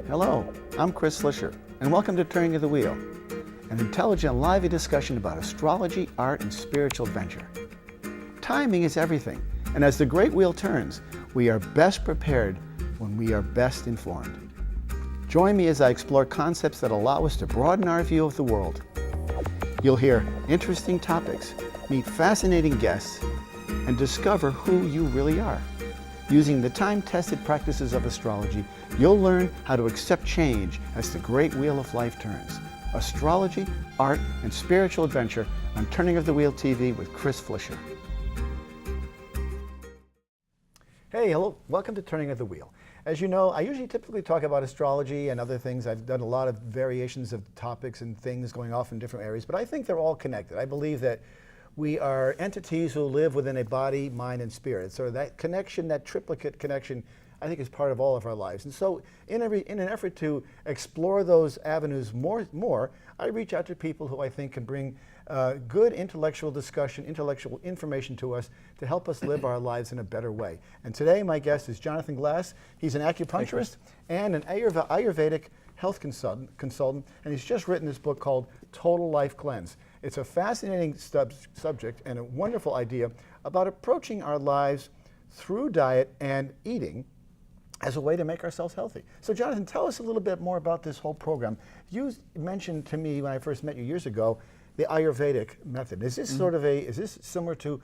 Hello, I'm Chris Slisher, and welcome to Turning of the Wheel, an intelligent, lively discussion about astrology, art, and spiritual adventure. Timing is everything, and as the great wheel turns, we are best prepared when we are best informed. Join me as I explore concepts that allow us to broaden our view of the world. You'll hear interesting topics, meet fascinating guests, and discover who you really are. Using the time-tested practices of astrology, you'll learn how to accept change as the great wheel of life turns. Astrology, art, and spiritual adventure on Turning of the Wheel TV with Chris Slisher. Hey, hello, welcome to Turning of the Wheel. As you know, I usually typically talk about astrology and other things. I've done a lot of variations of topics and things going off in different areas, but I think they're all connected. I believe that we are entities who live within a body, mind, and spirit. So that connection, that triplicate connection, I think is part of all of our lives. And so in an effort to explore those avenues more, I reach out to people who I think can bring good intellectual discussion, intellectual information to us to help us live our lives in a better way. And today my guest is Jonathan Glass. He's an acupuncturist and an Ayurvedic health consultant, and he's just written this book called Total Life Cleanse. It's a fascinating subject and a wonderful idea about approaching our lives through diet and eating as a way to make ourselves healthy. So Jonathan, tell us a little bit more about this whole program. You mentioned to me when I first met you years ago, the Ayurvedic method. Is this sort of is this similar to,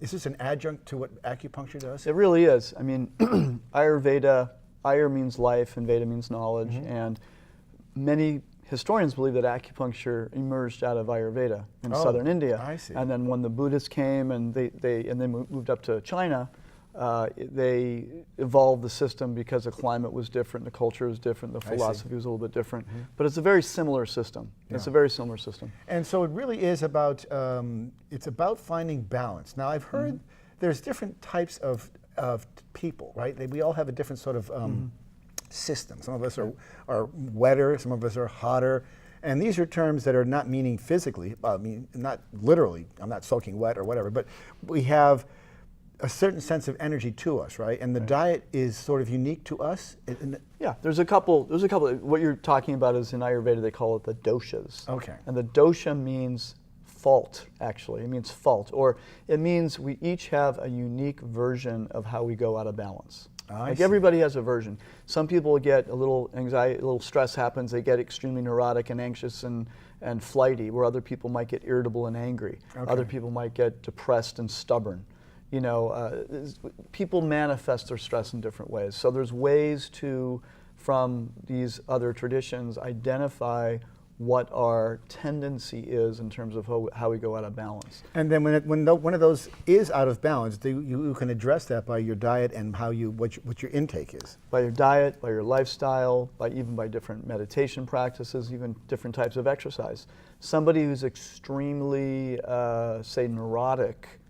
is this an adjunct to what acupuncture does? It really is. I mean, Ayurveda, Ayur means life and Veda means knowledge, and many historians believe that acupuncture emerged out of Ayurveda in southern India. I see. And then when the Buddhists came and they moved up to China, they evolved the system because the climate was different, the culture was different, the philosophy was a little bit different. But it's a very similar system. Yeah. It's a very similar system. And so it really is about, it's about finding balance. Now I've heard there's different types of people, right? We all have a different sort of system. Some of us are wetter, some of us are hotter. And these are terms that are not meaning physically, I mean, not literally, I'm not soaking wet or whatever, but we have a certain sense of energy to us, right? And the diet is sort of unique to us. Yeah, there's a couple, what you're talking about is in Ayurveda, they call it the doshas. Okay. And the dosha means fault, actually. It means fault, or it means we each have a unique version of how we go out of balance. Like everybody has a version. Some people get a little anxiety, a little stress happens, they get extremely neurotic and anxious and flighty, where other people might get irritable and angry. Okay. Other people might get depressed and stubborn. You know, people manifest their stress in different ways. So there's ways to, from these other traditions, identify what our tendency is in terms of how we go out of balance. And then when one of those is out of balance, you can address that by your diet and what your intake is. By your diet, by your lifestyle, even by different meditation practices, even different types of exercise. Somebody who's extremely, say, neurotic,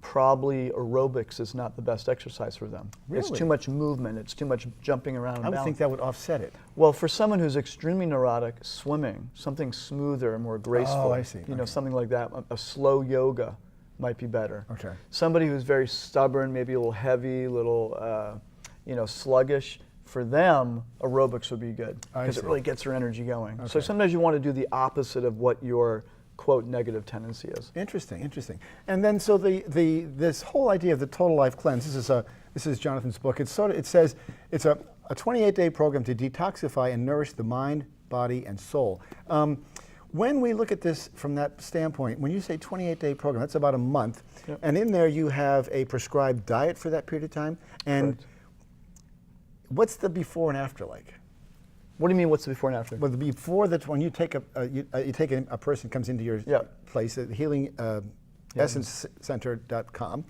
probably aerobics is not the best exercise for them. Really? It's too much movement, it's too much jumping around. I would think that would offset it. Well, for someone who's extremely neurotic, swimming, something smoother and more graceful. Oh, I see. You know, something like that. A slow yoga might be better. Okay. Somebody who's very stubborn, maybe a little heavy, a little, sluggish, for them, aerobics would be good because it really gets their energy going. Okay. So sometimes you want to do the opposite of what your quote negative tendency is. Interesting, interesting. And then so this whole idea of the Total Life Cleanse, this is Jonathan's book. It says it's a 28-day program to detoxify and nourish the mind, body, and soul. When we look at this from that standpoint, when you say 28-day program, that's about a month, and in there you have a prescribed diet for that period of time. And what's the before and after like? What do you mean, what's the before and after? Well, when you take a person comes into your place at healingessencecenter.com,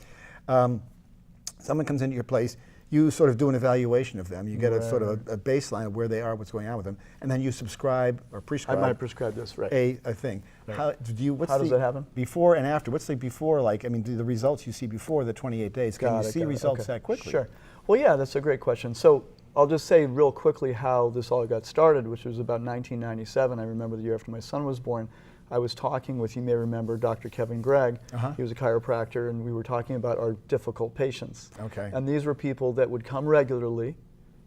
someone comes into your place, you sort of do an evaluation of them. You get a sort of a baseline of where they are, what's going on with them, and then you subscribe or prescribe. I might prescribe this, right? A thing. Right. How does that happen? Before and after. What's the before like? I mean, the results you see before the 28 days. Can you see results that quickly? Sure. Well, yeah, that's a great question. So I'll just say real quickly how this all got started, which was about 1997. I remember the year after my son was born. I was talking with, you may remember, Dr. Kevin Gregg. He was a chiropractor, and we were talking about our difficult patients. Okay. And these were people that would come regularly,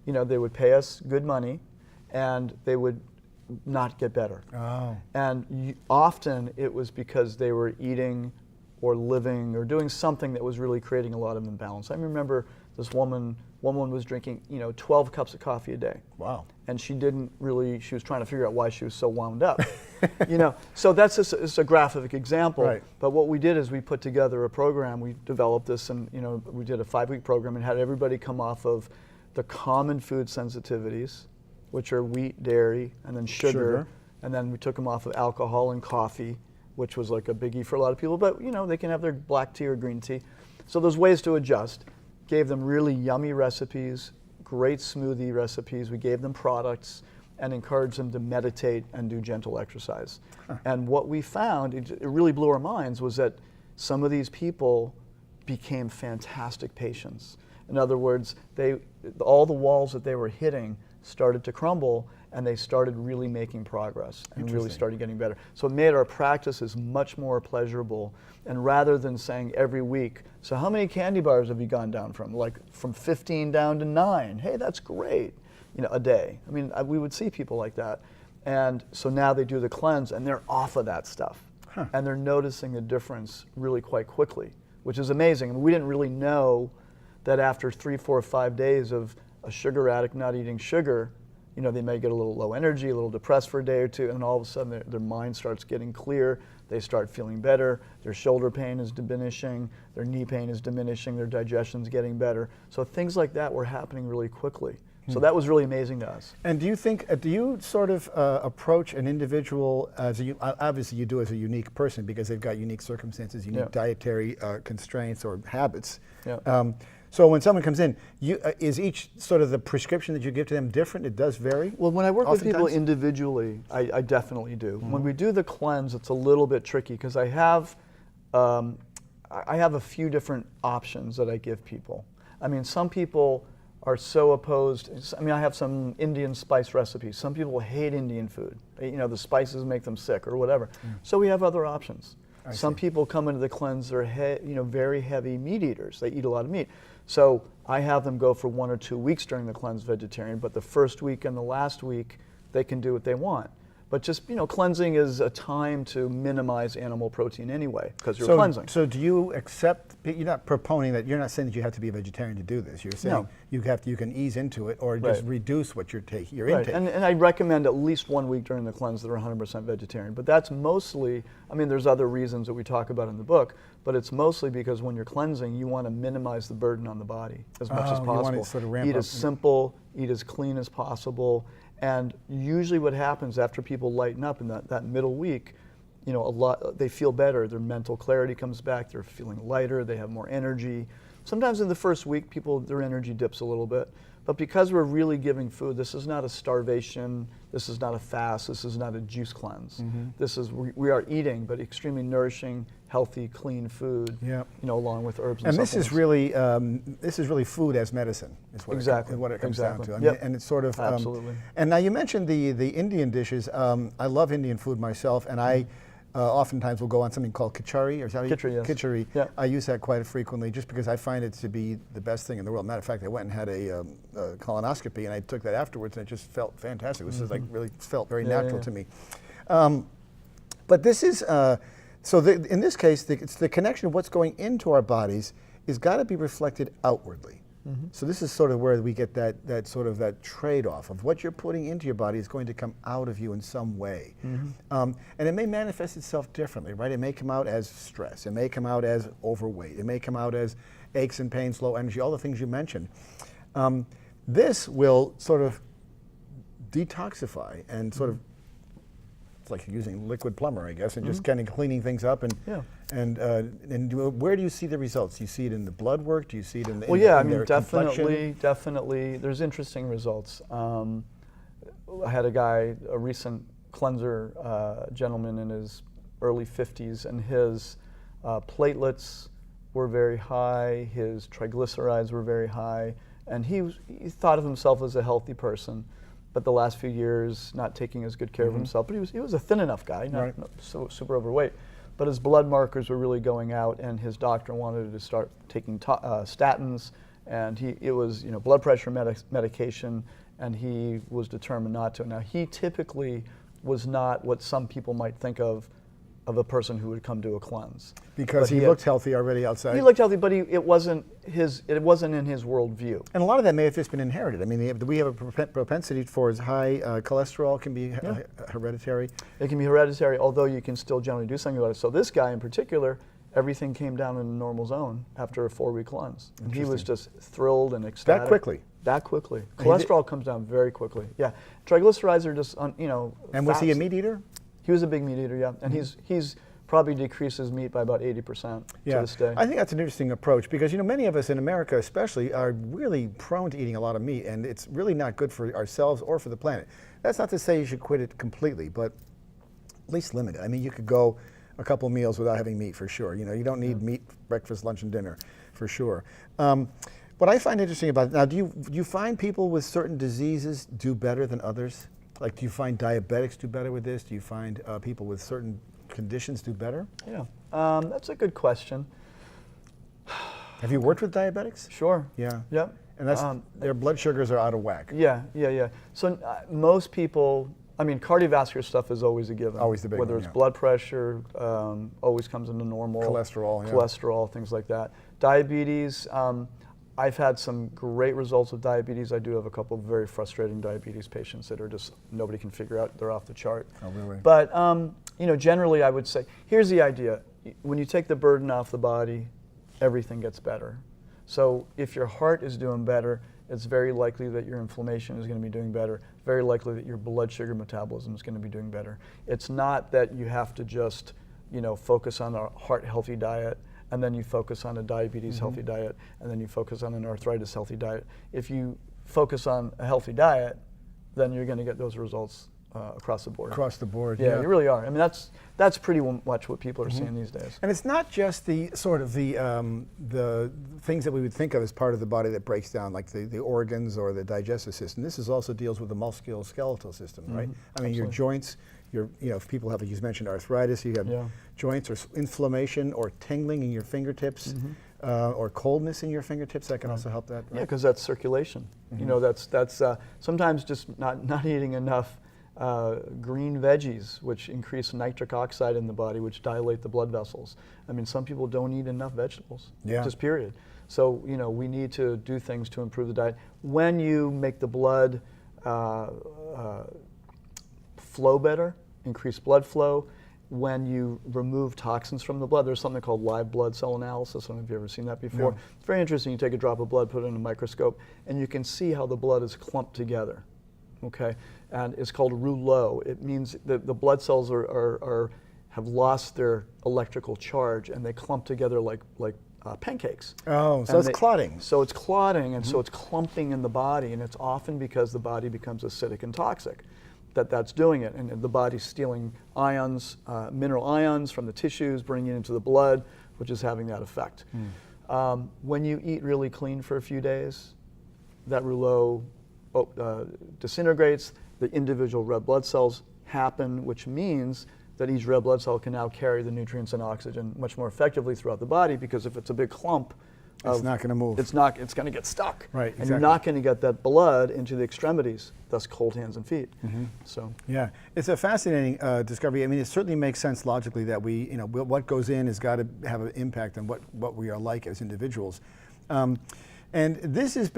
they would pay us good money, and they would not get better. Oh. And often it was because they were eating or living or doing something that was really creating a lot of imbalance. I remember this one woman was drinking 12 cups of coffee a day. Wow. And she was trying to figure out why she was so wound up. So that's just it's a graphic example. Right. But what we did is we put together a program. We developed this, and we did a 5-week program and had everybody come off of the common food sensitivities, which are wheat, dairy, and then sugar. And then we took them off of alcohol and coffee, which was like a biggie for a lot of people. But they can have their black tea or green tea. So there's ways to adjust. Gave them really yummy recipes, great smoothie recipes. We gave them products and encouraged them to meditate and do gentle exercise. And what we found, it really blew our minds, was that some of these people became fantastic patients. In other words, all the walls that they were hitting started to crumble, and they started really making progress and really started getting better. So it made our practices much more pleasurable. And rather than saying every week, so how many candy bars have you gone down from? Like from 15 down to 9. Hey, that's great. A day. I mean, we would see people like that. And so now they do the cleanse and they're off of that stuff. And they're noticing a difference really quite quickly, which is amazing. I mean, we didn't really know that after 3, 4, 5 days of a sugar addict not eating sugar, they may get a little low energy, a little depressed for a day or two, and all of a sudden their mind starts getting clear, they start feeling better, their shoulder pain is diminishing, their knee pain is diminishing, their digestion's getting better. So things like that were happening really quickly. So that was really amazing to us. And do you sort of approach an individual obviously you do as a unique person because they've got unique circumstances, unique dietary constraints or habits. So when someone comes in, is each sort of the prescription that you give to them different? It does vary? Well, when I work with people individually, I definitely do. When we do the cleanse, it's a little bit tricky because I have a few different options that I give people. I mean, some people are so opposed. I mean, I have some Indian spice recipes. Some people hate Indian food. The spices make them sick or whatever. So we have other options. Some people come into the cleanse, they're very heavy meat eaters. They eat a lot of meat. So I have them go for 1 or 2 weeks during the cleanse vegetarian, but the first week and the last week, they can do what they want. But just, cleansing is a time to minimize animal protein anyway, because you're cleansing. So do you accept, you're not proponing that, you're not saying that you have to be a vegetarian to do this. You're saying you can ease into it or just reduce what your intake. And I recommend at least 1 week during the cleanse that are 100% vegetarian. But that's mostly, there's other reasons that we talk about in the book, but it's mostly because when you're cleansing, you want to minimize the burden on the body as much as possible. You want to sort of ramp eat up. as simple, eat as clean as possible. And usually what happens after people lighten up in that middle week, they feel better. Their mental clarity comes back. They're feeling lighter. They have more energy. Sometimes in the first week, their energy dips a little bit. But because we're really giving food, this is not a starvation. This is not a fast. This is not a juice cleanse. This is, we are eating, but extremely nourishing, healthy, clean food, along with herbs and this is really food as medicine, is what it comes down to. And it's sort of absolutely. And now you mentioned the Indian dishes. I love Indian food myself, and I oftentimes will go on something called khichdi, or khichdi, yes. Khichdi. I use that quite frequently just because I find it to be the best thing in the world. Matter of fact, I went and had a colonoscopy, and I took that afterwards, and it just felt fantastic. It was just like really felt very natural to me. But this is. In this case, it's the connection of what's going into our bodies is got to be reflected outwardly. So this is sort of where we get that trade-off of what you're putting into your body is going to come out of you in some way. And it may manifest itself differently, right? It may come out as stress. It may come out as overweight. It may come out as aches and pains, low energy, all the things you mentioned. This will sort of detoxify and sort of, it's like using liquid plumber, I guess, and just kind of cleaning things up. And where do you see the results? Do you see it in the blood work? Do you see it in the definitely. There's interesting results. I had a recent cleanser gentleman in his early 50s, and his platelets were very high, his triglycerides were very high, and he thought of himself as a healthy person. But the last few years, not taking as good care of himself. But he was a thin enough guy, not so super overweight. But his blood markers were really going out, and his doctor wanted to start taking statins and it was blood pressure medication, and he was determined not to. Now, he typically was not what some people might think of a person who would come to a cleanse. Because he looked healthy already outside? He looked healthy, but it wasn't in his worldview. And a lot of that may have just been inherited. I mean, we have a propensity for his high cholesterol can be hereditary. It can be hereditary, although you can still generally do something about it. So this guy in particular, everything came down in the normal zone after a 4-week cleanse. And he was just thrilled and ecstatic. That quickly? That quickly. Cholesterol comes down very quickly. Yeah. Triglycerides are just, And was he a meat eater? He was a big meat eater, yeah. And he's probably decreased his meat by about 80% to this day. I think that's an interesting approach because many of us in America especially are really prone to eating a lot of meat, and it's really not good for ourselves or for the planet. That's not to say you should quit it completely, but at least limit it. I mean, you could go a couple meals without having meat for sure. You don't need meat breakfast, lunch, and dinner for sure. What I find interesting about it, now, do you find people with certain diseases do better than others? Like, do you find diabetics do better with this? Do you find people with certain conditions do better? Yeah, that's a good question. Have you worked with diabetics? Sure. Yeah. Yep. And that's their blood sugars are out of whack. Yeah. So most people, cardiovascular stuff is always a given. Always the big Whether one, it's blood pressure, always comes into normal. Cholesterol, things like that. Diabetes, I've had some great results with diabetes. I do have a couple of very frustrating diabetes patients that are just, nobody can figure out, they're off the chart. Oh, really? But, generally I would say, here's the idea. When you take the burden off the body, everything gets better. So if your heart is doing better, it's very likely that your inflammation is going to be doing better. Very likely that your blood sugar metabolism is going to be doing better. It's not that you have to just, focus on a heart healthy diet, and then you focus on a diabetes healthy diet, and then you focus on an arthritis healthy diet. If you focus on a healthy diet, then you're going to get those results across the board. Across the board, yeah. You really are. I mean, that's pretty much what people are seeing these days. And it's not just the sort of the things that we would think of as part of the body that breaks down, like the organs or the digestive system. This also deals with the musculoskeletal system, right? I mean, your joints. If people have, you mentioned arthritis, you have joints or inflammation or tingling in your fingertips, or coldness in your fingertips. That can also help that. Right? Yeah, because that's circulation. That's sometimes just not eating enough green veggies, which increase nitric oxide in the body, which dilate the blood vessels. I mean, some people don't eat enough vegetables. Just period. So we need to do things to improve the diet. When you make the blood flow better, increase blood flow. When you remove toxins from the blood, there's something called live blood cell analysis. I don't know if you've ever seen that before. No. It's very interesting. You take a drop of blood, put it in a microscope, and you can see how the blood is clumped together. Okay, and it's called rouleau. It means that the blood cells have lost their electrical charge, and they clump together like pancakes. Oh, so it's clotting. So it's clotting, and so it's clumping in the body, and it's often because the body becomes acidic and toxic. That's doing it, and the body's stealing ions, mineral ions from the tissues, bringing it into the blood, which is having that effect. When you eat really clean for a few days, that rouleau disintegrates, the individual red blood cells happen, which means that each red blood cell can now carry the nutrients and oxygen much more effectively throughout the body, because if it's a big clump, it's not going to move. It's going to get stuck. Right, exactly. And you're not going to get that blood into the extremities, thus cold hands and feet. So yeah, it's a fascinating discovery. I mean, it certainly makes sense logically that what goes in has got to have an impact on what we are like as individuals. And this is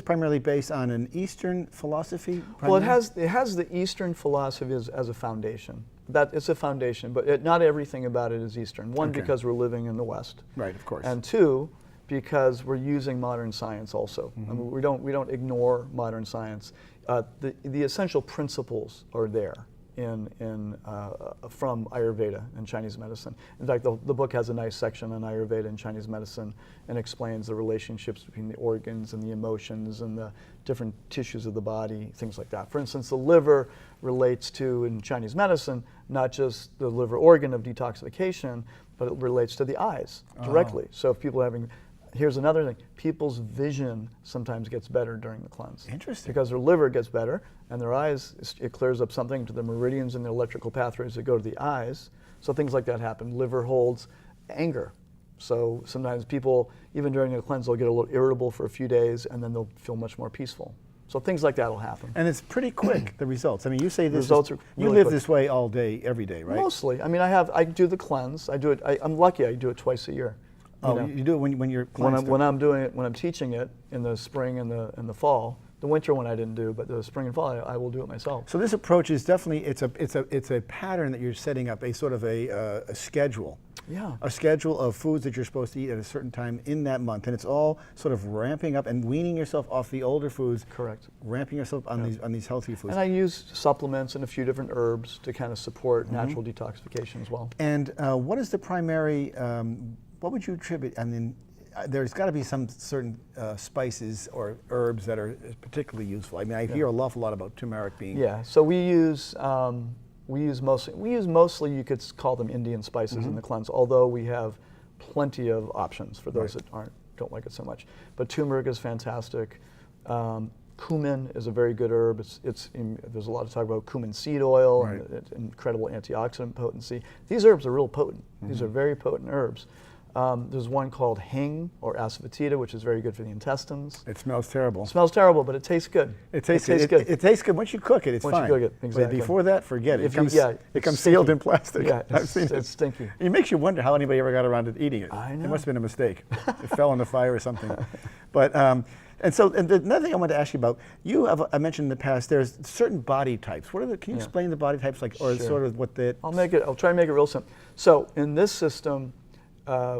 primarily based on an Eastern philosophy. Primarily? Well, it has the Eastern philosophy as a foundation. It's a foundation, but not everything about it is Eastern. One, because we're living in the West. Right, of course. And two, because we're using modern science also. I mean, we don't ignore modern science. The essential principles are there from Ayurveda and Chinese medicine. In fact, the book has a nice section on Ayurveda and Chinese medicine and explains the relationships between the organs and the emotions and the different tissues of the body, things like that. For instance, the liver relates to, in Chinese medicine, not just the liver organ of detoxification, but it relates to the eyes directly. So if people are having, here's another thing, people's vision sometimes gets better during the cleanse. Interesting. Because their liver gets better, and their eyes, it clears up something to the meridians and the electrical pathways that go to the eyes. So things like that happen. Liver holds anger. So sometimes people, even during a cleanse, they'll get a little irritable for a few days, and then they'll feel much more peaceful. So things like that will happen. And it's pretty quick, the results. I mean, you say this results are you really live quick. this way all day, every day, right? Mostly. I mean, I do the cleanse. I do it. I'm lucky. I do it twice a year. Oh, know. you do it when you're when cleansed? I'm doing it, when I'm teaching it in the spring and the fall. The winter one I didn't do, but the spring and fall I will do it myself. So this approach is definitely it's a pattern that you're setting up, a sort of a schedule. Yeah. A schedule of foods that you're supposed to eat at a certain time in that month, and it's all sort of ramping up and weaning yourself off the older foods. Correct. Ramping yourself on these healthy foods. And I use supplements and a few different herbs to kind of support natural detoxification as well. And what is the primary? What would you attribute? I mean, there's got to be some certain spices or herbs that are particularly useful. I mean, I hear an awful lot about turmeric being. Yeah. So we use mostly you could call them Indian spices in the cleanse, although we have plenty of options for those that don't like it so much. But turmeric is fantastic. Cumin is a very good herb. There's a lot of talk about cumin seed oil and it's incredible antioxidant potency. These herbs are real potent. These are very potent herbs. There's one called hing or asafoetida, which is very good for the intestines. It smells terrible. It smells terrible, but it tastes good. It tastes good. It tastes good once you cook it. It's Once you fine. cook it, exactly. But before that, forget it. It comes it's sealed stinky. in plastic. Yeah, I've seen it. it's stinky. It makes you wonder how anybody ever got around to eating it. I know. It must have been a mistake. It fell in the fire or something. But another thing I wanted to ask you about, I mentioned in the past, there's certain body types. Can you explain the body types, or Sure. sort of what the? I'll try to make it real simple. So in this system,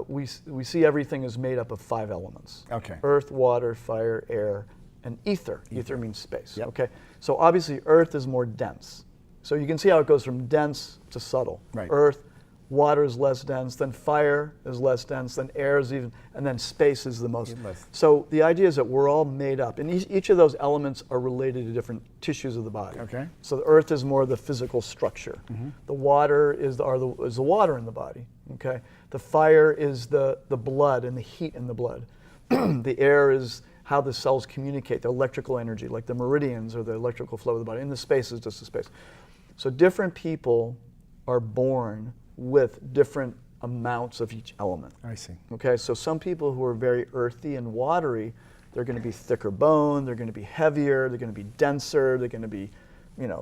we see everything is made up of 5 elements. Okay. Earth, water, fire, air, and ether. Ether means space. Yep. Okay. So obviously Earth is more dense. So you can see how it goes from dense to subtle. Right. Earth, water is less dense, then fire is less dense, then air is even, and then space is the most. Less. So the idea is that we're all made up, and each of those elements are related to different tissues of the body. Okay. So the earth is more the physical structure. The water is the water in the body. Okay. The fire is the blood and the heat in the blood. The air is how the cells communicate, the electrical energy, like the meridians or the electrical flow of the body. And the space is just the space. So different people are born with different amounts of each element. I see. Okay, so some people who are very earthy and watery, they're going to be thicker bone, they're going to be heavier, they're going to be denser, they're going to be,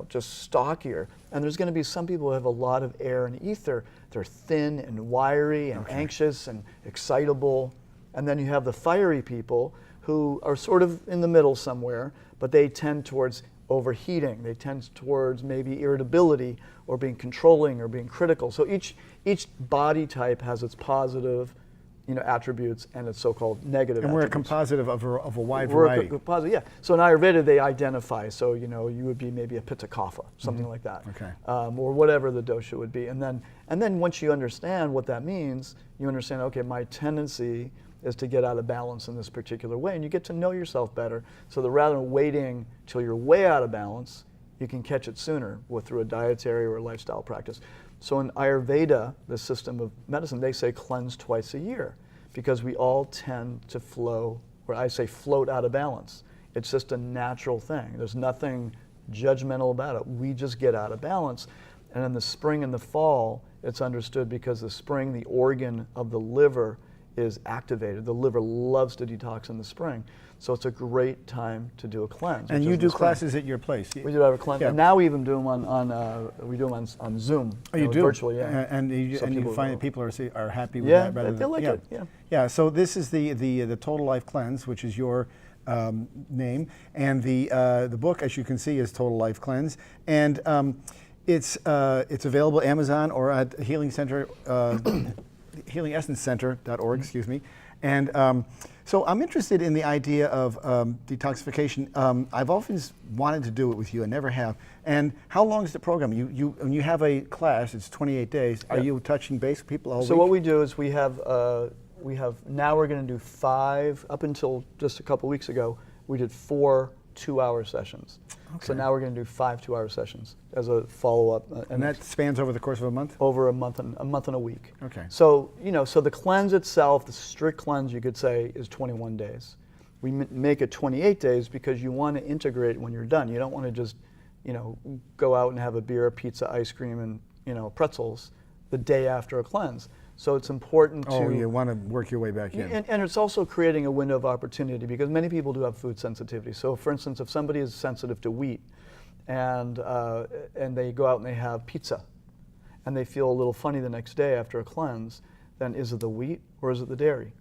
just stockier. And there's going to be some people who have a lot of air and ether. They're thin and wiry and anxious and excitable. And then you have the fiery people who are sort of in the middle somewhere, but they tend towards overheating. They tend towards maybe irritability or being controlling or being critical. So each body type has its positive attributes and its so-called negative And we're a attributes. composite of a wide We're variety. a composite, yeah. So in Ayurveda, they identify. So you would be maybe a Pitta Kapha, something like that, Okay. or whatever the dosha would be. And then once you understand what that means, you understand. Okay, my tendency is to get out of balance in this particular way, and you get to know yourself better. So that rather than waiting till you're way out of balance, you can catch it sooner through a dietary or a lifestyle practice. So in Ayurveda, the system of medicine, they say cleanse twice a year because we all tend to float out of balance. It's just a natural thing. There's nothing judgmental about it. We just get out of balance. And in the spring and the fall, it's understood because the spring, the organ of the liver is activated. The liver loves to detox in the spring. So it's a great time to do a cleanse. And you do classes at your place. We do have a cleanse. Yeah. And now we even do them on Zoom. Oh, you do? Virtually, yeah. And you people find will. that people are happy with Yeah, that? rather they than- like it, yeah. Yeah, so this is the Total Life Cleanse, which is your name. And the book, as you can see, is Total Life Cleanse. And it's available Amazon or at Healing Center, healingessencecenter.org, excuse me. And so I'm interested in the idea of detoxification. I've always wanted to do it with you. I never have. And how long is the program? When you have a class, it's 28 days. Are you touching base with people all week? So what we do is we have now we're going to do 5. Up until just a couple weeks ago, we did 4 2-hour sessions. Okay. So now we're going to do 5 2-hour sessions as a follow-up. And that spans over the course of a month? over a month and a week. Okay. So so the cleanse itself, the strict cleanse, you could say, is 21 days. We make it 28 days because you want to integrate when you're done. You don't want to just go out and have a beer, pizza, ice cream, and pretzels the day after a cleanse. So it's important to... Oh, you want to work your way back in. And it's also creating a window of opportunity because many people do have food sensitivity. So for instance, if somebody is sensitive to wheat and they go out and they have pizza and they feel a little funny the next day after a cleanse, then is it the wheat or is it the dairy?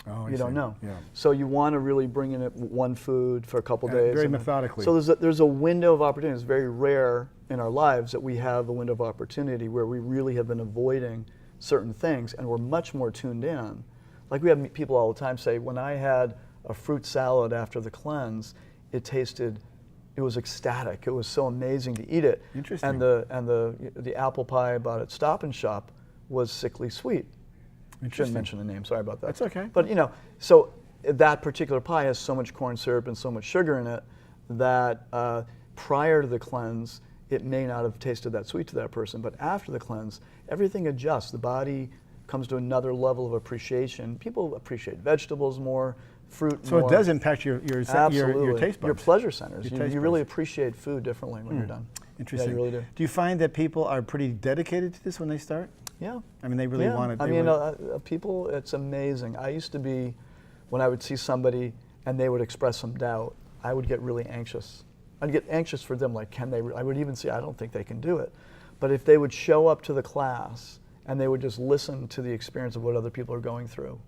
Oh, You don't know. Yeah. So you want to really bring in one food for a couple days. Very and then- methodically. So there's a window of opportunity. It's very rare in our lives that we have a window of opportunity where we really have been avoiding certain things and we're much more tuned in. Like we have people all the time say, when I had a fruit salad after the cleanse, it was ecstatic. It was so amazing to eat it. Interesting. And the apple pie I bought at Stop and Shop was sickly sweet. Shouldn't mention the name, sorry about that. That's okay. But so that particular pie has so much corn syrup and so much sugar in it that prior to the cleanse, it may not have tasted that sweet to that person. But after the cleanse, everything adjusts. The body comes to another level of appreciation. People appreciate vegetables more, fruit So more. it does impact your Absolutely. taste buds. Your pleasure centers. Your You taste really buds. appreciate food differently when you're done. Interesting. Yeah, you really do. Do you find that people are pretty dedicated to this when they start? Yeah. I mean, they really want it. I mean, people, it's amazing. I used to be, when I would see somebody and they would express some doubt, I would get really anxious. I'd get anxious for them, like, can they? I would even say, I don't think they can do it. But if they would show up to the class and they would just listen to the experience of what other people are going through,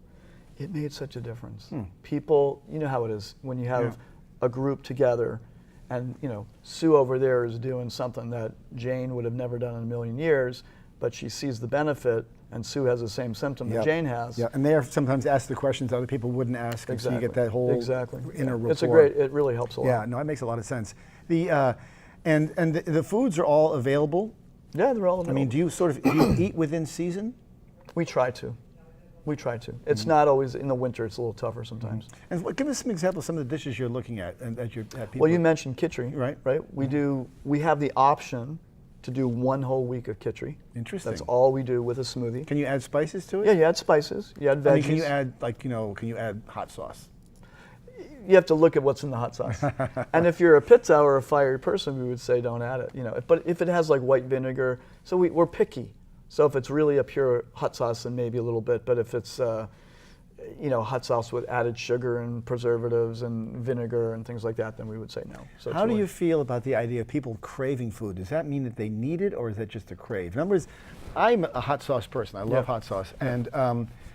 it made such a difference. People, you know how it is when you have a group together and, Sue over there is doing something that Jane would have never done in a million years, but she sees the benefit, and Sue has the same symptom that Jane has. Yeah, and they are sometimes asked the questions other people wouldn't ask, and so you get that whole inner rapport. It really helps a lot. Yeah, no, it makes a lot of sense. And the foods are all available. Yeah, they're all available. I mean, do you eat within season? We try to. It's not always, in the winter, it's a little tougher sometimes. And give us some examples of some of the dishes you're looking at and that people. Well, you mentioned khichdi, Right. Right. We have the option to do one whole week of khichdi. Interesting. That's all we do with a smoothie. Can you add spices to it? Yeah, you add spices, you add veggies. I mean, can you add can you add hot sauce? You have to look at what's in the hot sauce. And if you're a pizza or a fiery person, we would say don't add it. But if it has like white vinegar, so we're picky. So if it's really a pure hot sauce, then maybe a little bit. But if it's hot sauce with added sugar and preservatives and vinegar and things like that, then we would say no. So How do you feel about the idea of people craving food? Does that mean that they need it, or is that just a crave? In other words, I'm a hot sauce person. I love hot sauce, and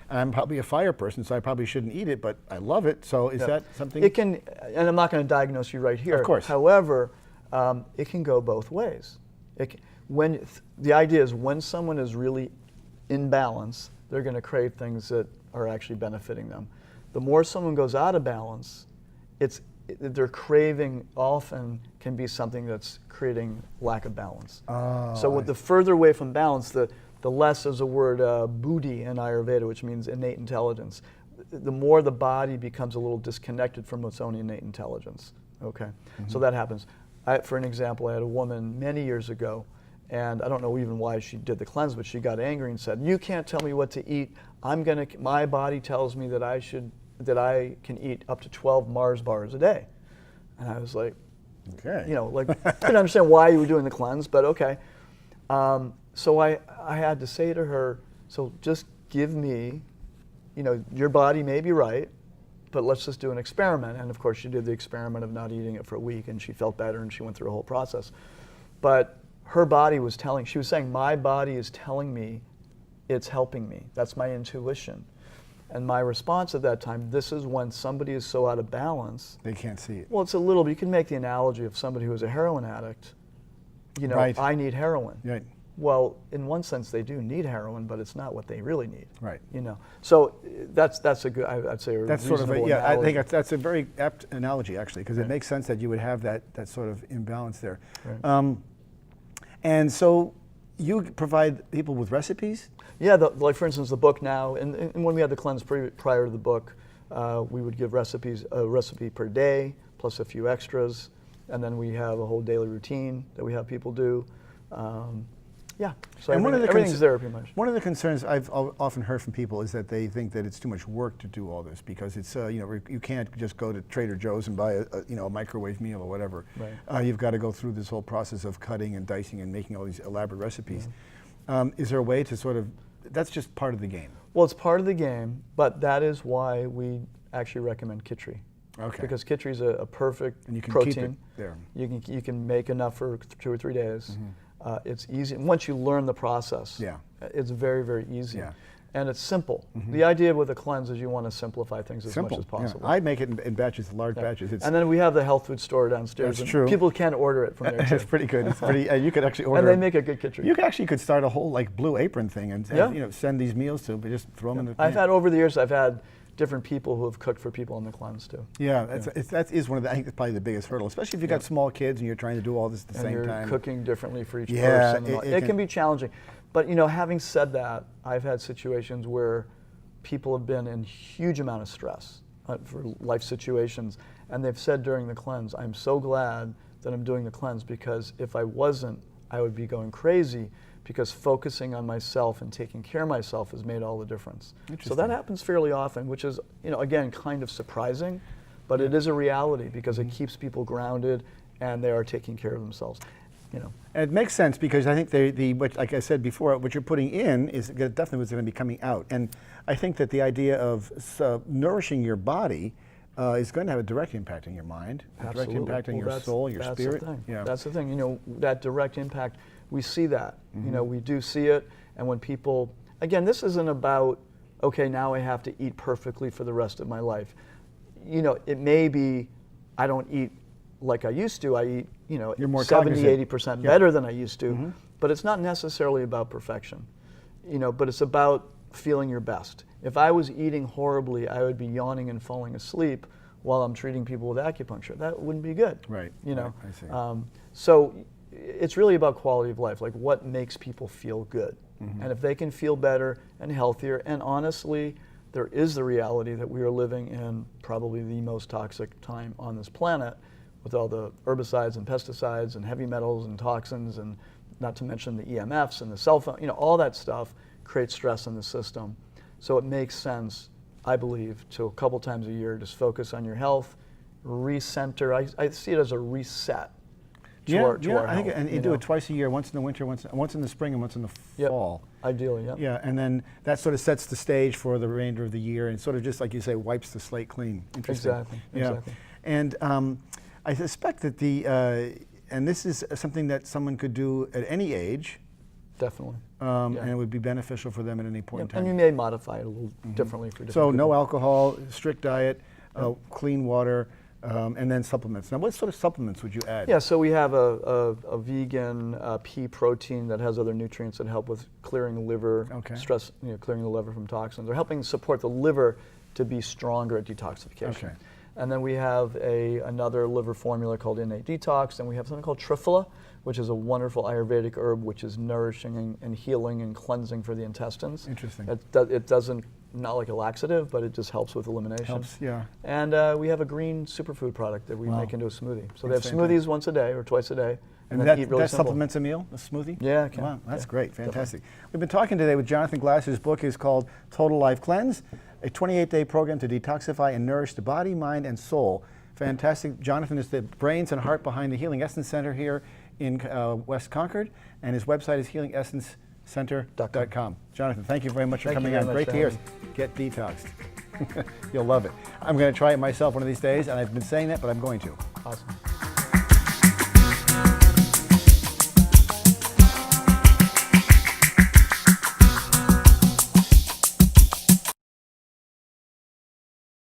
I'm probably a fire person, so I probably shouldn't eat it, but I love it. So is that something? It can, and I'm not going to diagnose you right here. Of course. However, it can go both ways. The idea is when someone is really in balance, they're going to crave things that are actually benefiting them. The more someone goes out of balance, their craving often can be something that's creating lack of balance. So the further away from balance, the less is a word buddhi in Ayurveda, which means innate intelligence. The more the body becomes a little disconnected from its own innate intelligence. Okay, so that happens. For an example, I had a woman many years ago, and I don't know even why she did the cleanse, but she got angry and said, "You can't tell me what to eat. My body tells me that I can eat up to 12 Mars bars a day." And I was like, okay. Couldn't understand why you were doing the cleanse, but okay. So I had to say to her, so just give me, your body may be right, but let's just do an experiment. And of course she did the experiment of not eating it for a week, and she felt better and she went through a whole process. But her body was she was saying, my body is telling me it's helping me. That's my intuition. And my response at that time, this is when somebody is so out of balance. They can't see it. Well, it's a little, you can make the analogy of somebody who is a heroin addict. Right. I need heroin. Right. Well, in one sense, they do need heroin, but it's not what they really need. Right. So that's a good. I'd say that's sort of analogy. I think that's a very apt analogy actually, because it makes sense that you would have that sort of imbalance there. Right. And so you provide people with recipes? Yeah, like for instance, the book now, and when we had the cleanse prior to the book, we would give a recipe per day plus a few extras, and then we have a whole daily routine that we have people do. Yeah, so everything's there pretty much. One of the concerns I've often heard from people is that they think that it's too much work to do all this, because it's you can't just go to Trader Joe's and buy a microwave meal or whatever. Right. You've got to go through this whole process of cutting and dicing and making all these elaborate recipes. Is there a way to sort of that's just part of the game. Well, it's part of the game, but that is why we actually recommend Kitri. Okay. Because Kitri is a perfect And you can protein. keep it there. You can make enough for 2 or 3 days. It's easy. Once you learn the process, Yeah. it's very, very easy. Yeah. And it's simple. The idea with a cleanse is you want to simplify things as Simple. much as possible. Yeah. I make it in batches, large batches. It's, And then we have the health food store downstairs. That's and true. People can order it from there too. it's pretty good. It's pretty. You could actually order. And they make a good Kitri. You could start a whole like Blue Apron thing and Yeah. send these meals to, but just throw them in the. I've had over the years, I've had different people who have cooked for people on the cleanse too. Yeah, that is one of the. I think it's probably the biggest hurdle, especially if you've got small kids and you're trying to do all this at the And same you're time. cooking differently for each Yeah, person. it It can can be challenging. But having said that, I've had situations where people have been in huge amount of stress for life situations, and they've said during the cleanse, I'm so glad that I'm doing the cleanse, because if I wasn't, I would be going crazy, because focusing on myself and taking care of myself has made all the difference. So Interesting. that happens fairly often, which is, again, kind of surprising, but it is a reality because it keeps people grounded and they are taking care of themselves. And it makes sense because I think what, like I said before, what you're putting in is definitely what's going to be coming out. And I think that the idea of nourishing your body is going to have a direct impact on your mind, a direct impact on your soul, your spirit. That's the thing. Yeah. That's the thing. That direct impact, we see that. We do see it. And when people, again, this isn't about, okay, now I have to eat perfectly for the rest of my life. It may be I don't eat like I used to. I eat, You're more 70, cognizant. 80% better than I used to. But it's not necessarily about perfection. But it's about feeling your best. If I was eating horribly, I would be yawning and falling asleep while I'm treating people with acupuncture. That wouldn't be good. Right. You know. Right, I see. So it's really about quality of life, like what makes people feel good. And if they can feel better and healthier, and honestly, there is the reality that we are living in probably the most toxic time on this planet, with all the herbicides and pesticides and heavy metals and toxins, and not to mention the EMFs and the cell phone, all that stuff creates stress in the system. So it makes sense, I believe, to a couple times a year, just focus on your health, recenter. I see it as a reset to our I think, health, and you do it twice a year, once in the winter, once in the spring, and once in the fall. Ideally, yeah. Yeah, and then that sort of sets the stage for the remainder of the year, and sort of just like you say, wipes the slate clean. Interesting. Exactly. And I suspect that and this is something that someone could do at any age. Definitely. And it would be beneficial for them at any point in time. And you may modify it a little differently for different So people. no alcohol, strict diet, clean water, and then supplements. Now, what sort of supplements would you add? Yeah, so we have a vegan pea protein that has other nutrients that help with clearing the liver, stress, clearing the liver from toxins, or helping support the liver to be stronger at detoxification. Okay. And then we have another liver formula called Innate Detox, and we have something called Triphala, which is a wonderful Ayurvedic herb which is nourishing and healing and cleansing for the intestines. Interesting. It doesn't, not like a laxative, but it just helps with elimination. Helps, yeah. And we have a green superfood product that we make into a smoothie. So they have That's smoothies once a day or twice a day. And then that, eat really that simple. supplements a meal, a smoothie? Yeah, it can. Wow, that's Yeah, great, fantastic. We've been talking today with Jonathan Glass, whose book is called Total Life Cleanse, a 28-day program to detoxify and nourish the body, mind, and soul. Fantastic. Jonathan is the brains and heart behind the Healing Essence Center here in West Concord, and his website is healingessencecenter.com. Jonathan, thank you very much for coming on. Great to hear. Get detoxed. You'll love it. I'm going to try it myself one of these days, and I've been saying that, but I'm going to. Awesome.